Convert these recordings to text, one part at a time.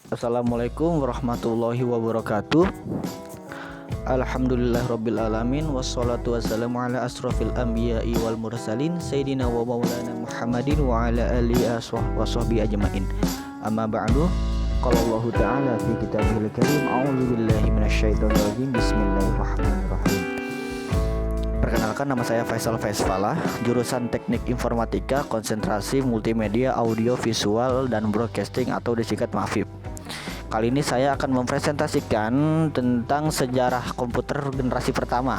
Assalamualaikum warahmatullahi wabarakatuh. Alhamdulillahirrabbilalamin. Wassalatu wassalamu ala asrafil anbiya'i wal mursalin Sayyidina wa maulana Muhammadin wa ala alihi wa sahbihi ajma'in. Amma ba'du. Qala Allah ta'ala fi kitabihil karim. A'udzu billahi minasyaitonir rajim. Bismillahirrahmanirrahim. Perkenalkan, nama saya Faisal Faisfalah, jurusan Teknik Informatika, konsentrasi Multimedia, Audio, Visual, dan Broadcasting atau disingkat MAVIB. Kali ini saya akan mempresentasikan tentang sejarah komputer generasi pertama.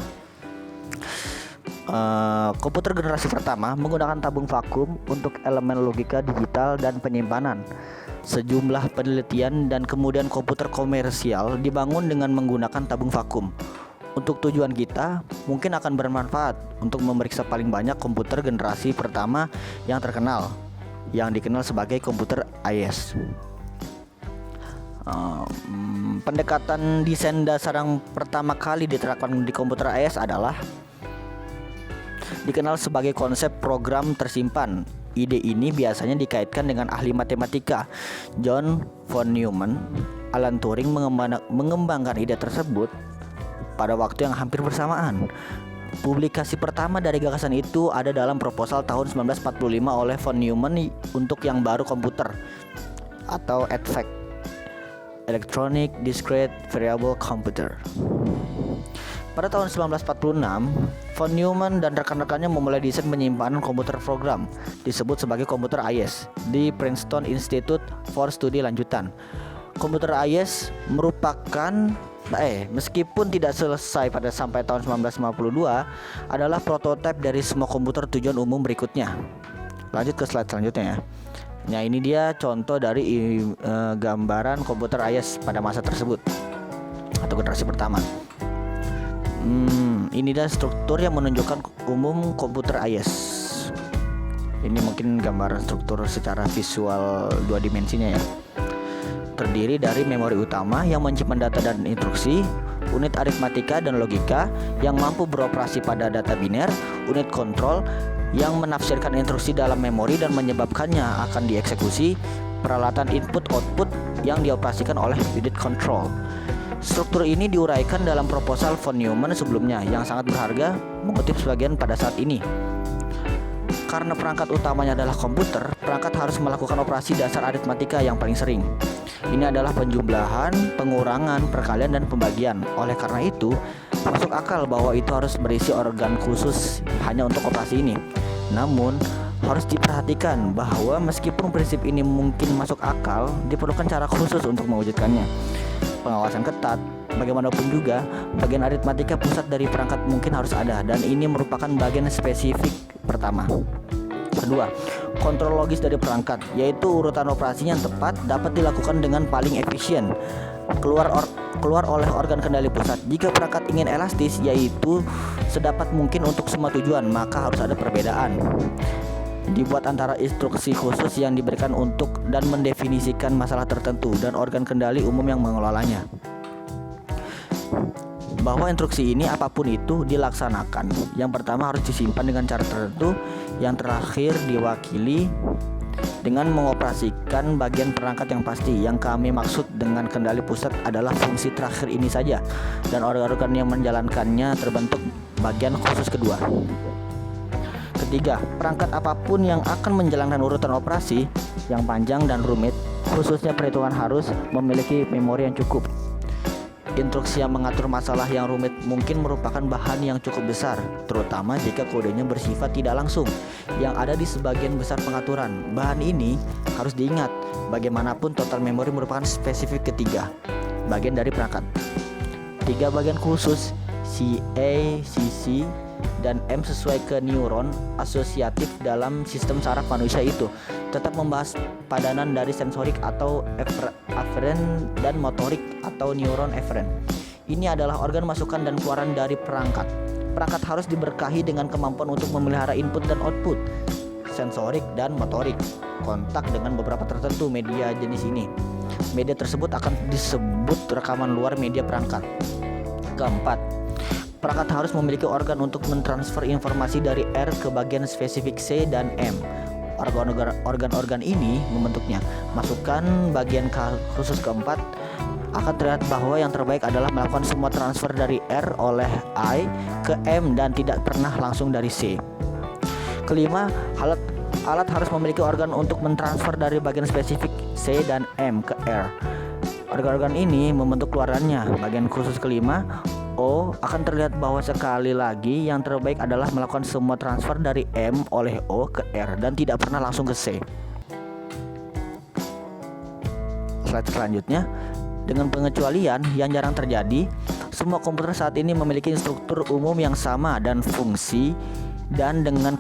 Komputer generasi pertama menggunakan tabung vakum untuk elemen logika digital dan penyimpanan. Sejumlah penelitian dan kemudian komputer komersial dibangun dengan menggunakan tabung vakum. Untuk tujuan kita mungkin akan bermanfaat untuk memeriksa paling banyak komputer generasi pertama yang terkenal, yang dikenal sebagai komputer AES. Pendekatan desain dasar yang pertama kali diterapkan di komputer AES adalah dikenal sebagai konsep program tersimpan. Ide ini biasanya dikaitkan dengan ahli matematika John von Neumann. Alan Turing mengembangkan ide tersebut pada waktu yang hampir bersamaan. Publikasi pertama dari gagasan itu ada dalam proposal tahun 1945 oleh von Neumann untuk yang baru komputer atau EDVEC, Electronic Discrete Variable Computer. Pada tahun 1946, von Neumann dan rekan-rekannya memulai desain penyimpanan komputer program disebut sebagai komputer AES di Princeton Institute for Studi Lanjutan. Komputer AES merupakan meskipun tidak selesai sampai tahun 1952, adalah prototipe dari semua komputer tujuan umum berikutnya. Lanjut ke slide selanjutnya ya. Nah, ini dia contoh dari gambaran komputer AES pada masa tersebut atau generasi pertama. Ini dia struktur yang menunjukkan umum komputer AES. Ini mungkin gambaran struktur secara visual dua dimensinya ya. Terdiri dari memori utama yang menyimpan data dan instruksi, unit aritmatika dan logika yang mampu beroperasi pada data biner, unit kontrol yang menafsirkan instruksi dalam memori dan menyebabkannya akan dieksekusi, peralatan input-output yang dioperasikan oleh unit control. Struktur ini diuraikan dalam proposal von Neumann sebelumnya yang sangat berharga, mengutip sebagian pada saat ini. Karena perangkat utamanya adalah komputer, perangkat harus melakukan operasi dasar aritmatika yang paling sering. Ini adalah penjumlahan, pengurangan, perkalian, dan pembagian. Oleh karena itu, masuk akal bahwa itu harus berisi organ khusus hanya untuk operasi ini. Namun, harus diperhatikan bahwa meskipun prinsip ini mungkin masuk akal, diperlukan cara khusus untuk mewujudkannya. Pengawasan ketat, bagaimanapun juga, bagian aritmatika pusat dari perangkat mungkin harus ada, dan ini merupakan bagian spesifik pertama. Kedua, kontrol logis dari perangkat, yaitu urutan operasinya yang tepat dapat dilakukan dengan paling efisien keluar oleh organ kendali pusat. Jika perangkat ingin elastis, yaitu sedapat mungkin untuk semua tujuan, maka harus ada perbedaan dibuat antara instruksi khusus yang diberikan untuk dan mendefinisikan masalah tertentu dan organ kendali umum yang mengelolanya. Bahwa instruksi ini apapun itu dilaksanakan, yang pertama harus disimpan dengan cara tertentu, yang terakhir diwakili dengan mengoperasikan bagian perangkat yang pasti. Yang kami maksud dengan kendali pusat adalah fungsi terakhir ini saja, dan organ-organ yang menjalankannya terbentuk bagian khusus kedua. Ketiga, perangkat apapun yang akan menjalankan urutan operasi yang panjang dan rumit, khususnya perhitungan, harus memiliki memori yang cukup. Instruksi yang mengatur masalah yang rumit mungkin merupakan bahan yang cukup besar, terutama jika kodenya bersifat tidak langsung yang ada di sebagian besar pengaturan. Bahan ini harus diingat, bagaimanapun total memori merupakan spesifik ketiga bagian dari perangkat. Tiga bagian khusus CA, CC, dan M sesuai ke neuron asosiatif dalam sistem saraf manusia itu tetap membahas padanan dari sensorik atau aferen dan motorik atau neuron eferen. Ini adalah organ masukan dan keluaran dari perangkat. Perangkat harus diberkahi dengan kemampuan untuk memelihara input dan output sensorik dan motorik, kontak dengan beberapa tertentu media jenis ini. Media tersebut akan disebut rekaman luar media perangkat. Keempat, perangkat harus memiliki organ untuk mentransfer informasi dari R ke bagian spesifik C dan M. organ-organ ini membentuknya. Masukkan bagian khusus keempat, akan terlihat bahwa yang terbaik adalah melakukan semua transfer dari R oleh I ke M dan tidak pernah langsung dari C. Kelima, alat harus memiliki organ untuk mentransfer dari bagian spesifik C dan M ke R. Organ-organ ini membentuk keluarannya. Bagian khusus kelima, O, akan terlihat bahwa sekali lagi yang terbaik adalah melakukan semua transfer dari M oleh O ke R dan tidak pernah langsung ke C. Slide selanjutnya, dengan pengecualian yang jarang terjadi, semua komputer saat ini memiliki struktur umum yang sama dan fungsi, dan dengan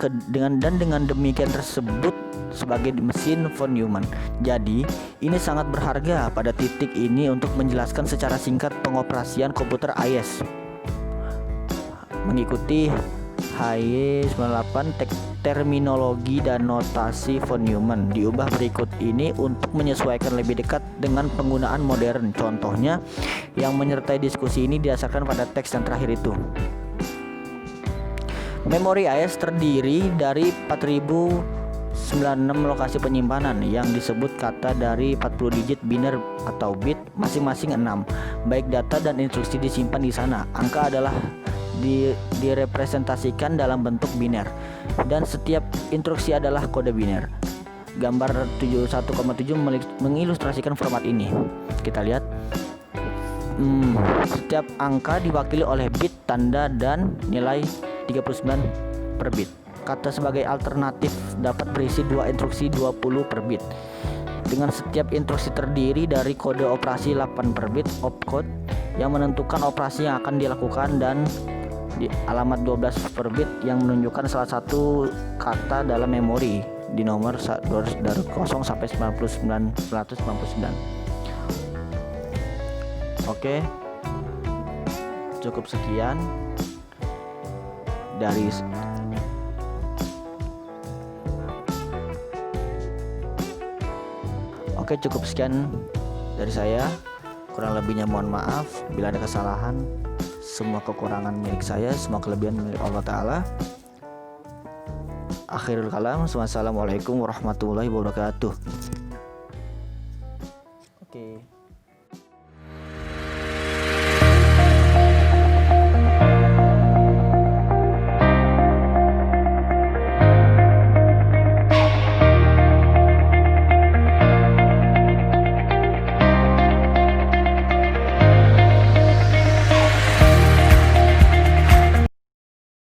demikian tersebut sebagai mesin von Neumann. Jadi, ini sangat berharga pada titik ini untuk menjelaskan secara singkat pengoperasian komputer AES. Mengikuti HY98 terminologi dan notasi von Neumann diubah berikut ini untuk menyesuaikan lebih dekat dengan penggunaan modern. Contohnya yang menyertai diskusi ini didasarkan pada teks yang terakhir itu. Memori AES terdiri dari 4096 lokasi penyimpanan yang disebut kata dari 40 digit biner atau bit, masing-masing 6. Baik data dan instruksi disimpan di sana. Angka adalah direpresentasikan dalam bentuk biner dan setiap instruksi adalah kode biner. Gambar 71,7 mengilustrasikan format ini. Kita lihat. Setiap angka diwakili oleh bit, tanda, dan nilai 39 per bit. Kata sebagai alternatif dapat berisi 2 instruksi 20 per bit. Dengan setiap instruksi terdiri dari kode operasi 8 per bit opcode yang menentukan operasi yang akan dilakukan dan di alamat 12 per bit yang menunjukkan salah satu kata dalam memori di nomor dari 0 sampai 999. Oke, cukup sekian dari saya. Kurang lebihnya mohon maaf bila ada kesalahan. Semua kekurangan milik saya, semua kelebihan milik Allah Ta'ala. Akhirul kalam, wassalamualaikum warahmatullahi wabarakatuh.